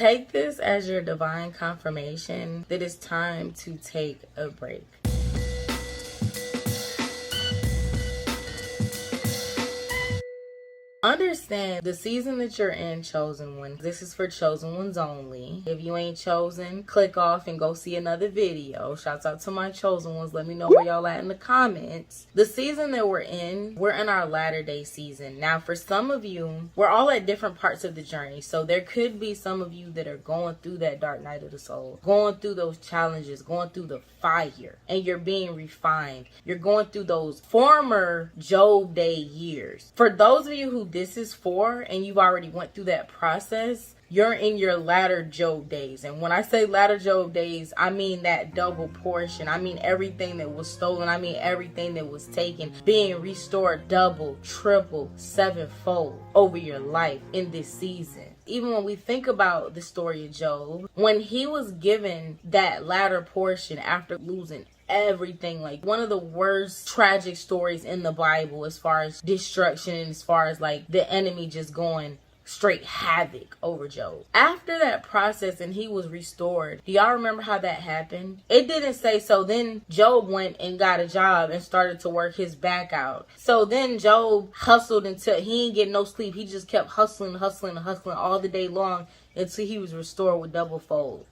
Take this as your divine confirmation that it's time to take a break. Understand the season that you're in, chosen one. This is for chosen ones only. If you ain't chosen, click off and go see another video. Shouts out to my chosen ones. Let me know where y'all at in the comments. The season that we're in our latter day season. Now, for some of you, we're all at different parts of the journey. So there could be some of you that are going through that dark night of the soul, going through those challenges, going through the fire, and you're being refined. You're going through those former Job day years. For those of you who this is for and you've already went through that process, you're in your latter Job days. And when I say latter Job days, I mean that double portion. I mean everything that was stolen. I mean everything that was taken being restored double, triple, sevenfold over your life in this season. Even when we think about the story of Job, when he was given that latter portion after losing everything, like one of the worst tragic stories in the Bible as far as destruction and as far as like the enemy just going straight havoc over Job. After that process and he was restored, do y'all remember how that happened? It didn't say so then Job went and got a job and started to work his back out. So then Job hustled until he didn't get no sleep. He just kept hustling all the day long until he was restored with double fold.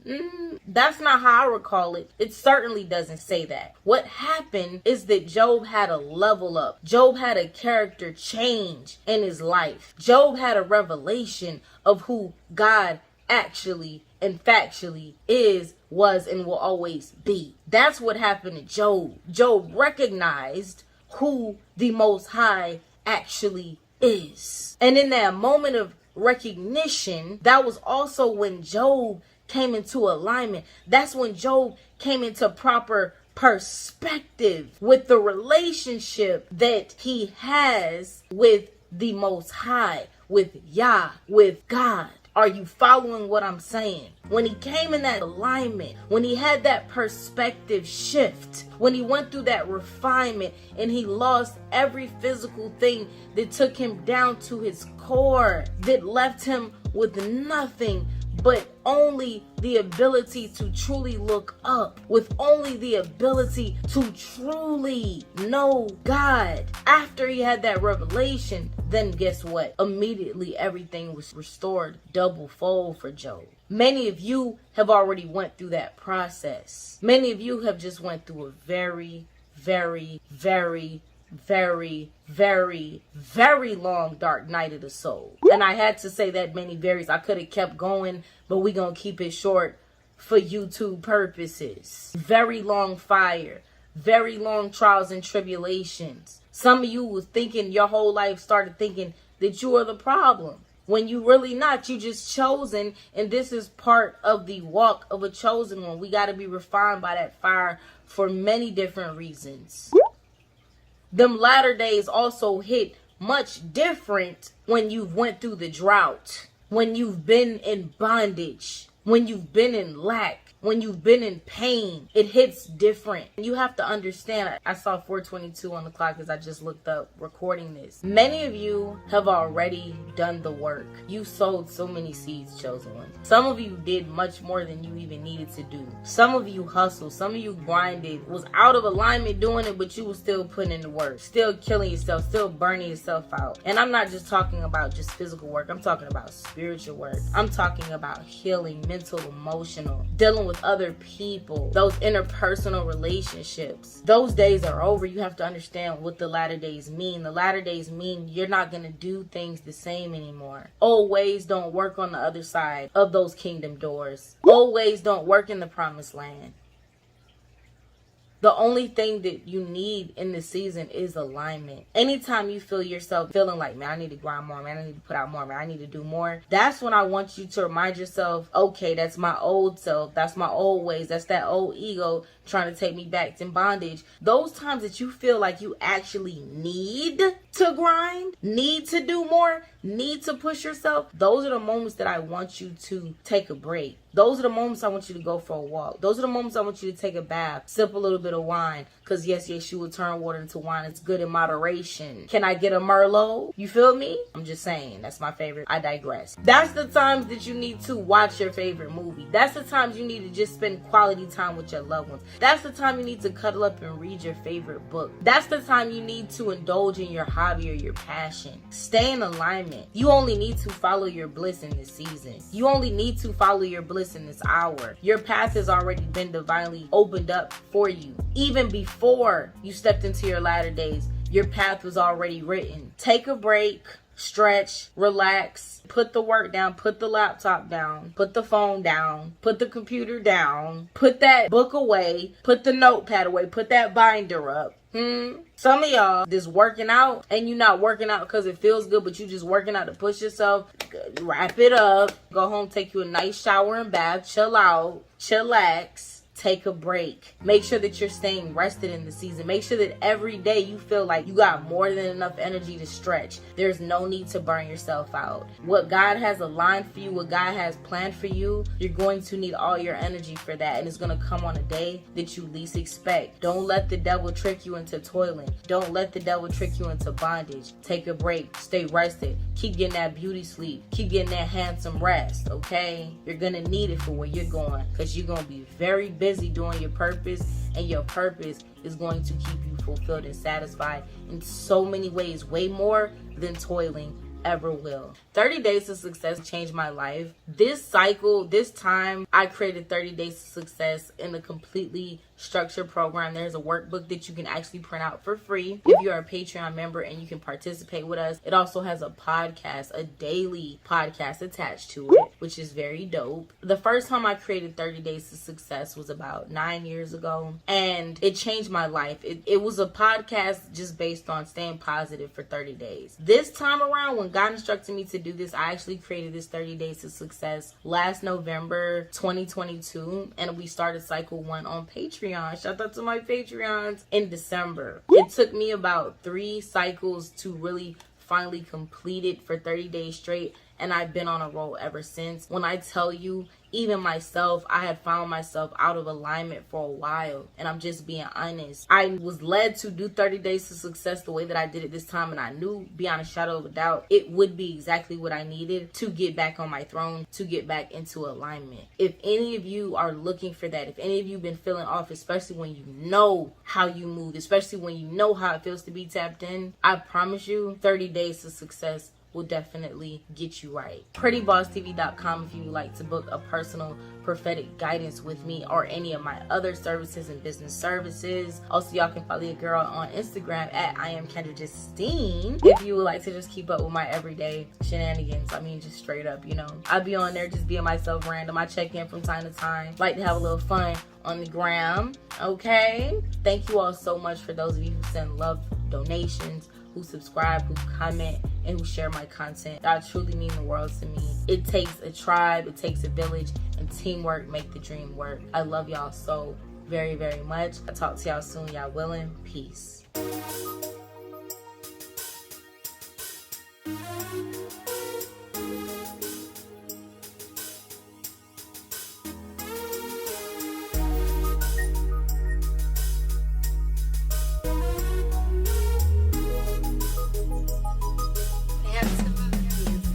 That's not how I recall it. It certainly doesn't say that. What happened is that Job had a level up. Job had a character change in his life. Job had a revelation of who God actually and factually is, was, and will always be. That's what happened to Job. Job recognized who the Most High actually is. And in that moment of recognition, that was also when Job came into alignment. That's when Job came into proper perspective with the relationship that he has with the Most High, with Yah, with God. Are you following what I'm saying? When he came in that alignment, when he had that perspective shift, when he went through that refinement and he lost every physical thing that took him down to his core, that left him with nothing but only the ability to truly look up, with only the ability to truly know God. After he had that revelation, then guess what? Immediately everything was restored double fold for Job. Many of you have already went through that process. Many of you have just went through a very, very, very, very, very, very long dark night of the soul. And I had to say that many varies. I could have kept going, but we gonna keep it short for YouTube purposes. Very long fire, very long trials and tribulations. Some of you was thinking your whole life, started thinking that you are the problem, when you really not. You just chosen, and this is part of the walk of a chosen one. We got to be refined by that fire for many different reasons. Them latter days also hit much different when you've went through the drought, when you've been in bondage, when you've been in lack, when you've been in pain. It hits different. You have to understand. I saw 4:22 on the clock as I just looked up recording this. Many of you have already done the work. You sowed so many seeds, chosen one. Some of you did much more than you even needed to do. Some of you hustled. Some of you grinded, was out of alignment doing it, but you were still putting in the work, still killing yourself, still burning yourself out. And I'm not just talking about just physical work. I'm talking about spiritual work. I'm talking about healing, mental, emotional, dealing with other people, those interpersonal relationships. Those days are over. You have to understand what the latter days mean. The latter days mean you're not going to do things the same anymore. Old ways don't work on the other side of those kingdom doors. Old ways don't work in the promised land. The only thing that you need in this season is alignment. Anytime you feel yourself feeling like, man, I need to grind more, man, I need to put out more, man, I need to do more, that's when I want you to remind yourself, okay, that's my old self, that's my old ways, that's that old ego trying to take me back to bondage. Those times that you feel like you actually need to grind, need to do more, need to push yourself, those are the moments that I want you to take a break. Those are the moments I want you to go for a walk. Those are the moments I want you to take a bath, sip a little bit of wine. Because yes, you will turn water into wine. It's good in moderation. Can I get a Merlot? You feel me? I'm just saying. That's my favorite. I digress. That's the times that you need to watch your favorite movie. That's the times you need to just spend quality time with your loved ones. That's the time you need to cuddle up and read your favorite book. That's the time you need to indulge in your hobby or your passion. Stay in alignment. You only need to follow your bliss in this season. You only need to follow your bliss in this hour. Your path has already been divinely opened up for you. Even before you stepped into your latter days, your path was already written. Take a break, stretch, relax, put the work down, put the laptop down, put the phone down, put the computer down, put that book away, put the notepad away, put that binder up. Some of y'all just working out and you're not working out because it feels good, but you just working out to push yourself. Wrap it up, go home, take you a nice shower and bath, chill out, chillax. Take a break. Make sure that you're staying rested in the season. Make sure that every day you feel like you got more than enough energy to stretch. There's no need to burn yourself out. What God has aligned for you, what God has planned for you, you're going to need all your energy for that. And it's going to come on a day that you least expect. Don't let the devil trick you into toiling. Don't let the devil trick you into bondage. Take a break. Stay rested. Keep getting that beauty sleep. Keep getting that handsome rest, okay? You're going to need it for where you're going because you're going to be very busy doing your purpose, and your purpose is going to keep you fulfilled and satisfied in so many ways, way more than toiling ever will. 30 Days to Success changed my life. This cycle, this time, I created 30 Days to Success in a completely structured program. There's a workbook that you can actually print out for free if you're a Patreon member and you can participate with us. It also has a podcast, a daily podcast attached to it, which is very dope. The first time I created 30 Days to Success was about 9 years ago, and it changed my life. It was a podcast just based on staying positive for 30 days. This time around, when God instructed me to do this, I actually created this 30 Days to Success last November 2022, and we started cycle 1 on Patreon. Shout out to my Patreons in December. It took me about 3 cycles to really finally complete it for 30 days straight, and I've been on a roll ever since. When I tell you, even myself, I had found myself out of alignment for a while, and I'm just being honest. I was led to do 30 Days to Success the way that I did it this time, and I knew beyond a shadow of a doubt it would be exactly what I needed to get back on my throne, to get back into alignment. If any of you are looking for that, if any of you been feeling off, especially when you know how you move, especially when you know how it feels to be tapped in, I promise you 30 Days to Success will definitely get you right. PrettyBossTV.com if you would like to book a personal prophetic guidance with me or any of my other services and business services. Also, y'all can follow your girl on Instagram at I am Kendra Justine if you would like to just keep up with my everyday shenanigans. I mean, just straight up, you know. I'll be on there just being myself random. I check in from time to time. Like to have a little fun on the gram, okay? Thank you all so much for those of you who send love donations, who subscribe, who comment, and who share my content. That truly mean the world to me. It takes a tribe, it takes a village, and teamwork make the dream work. I love y'all so very, very much. I'll talk to y'all soon, y'all willing. Peace.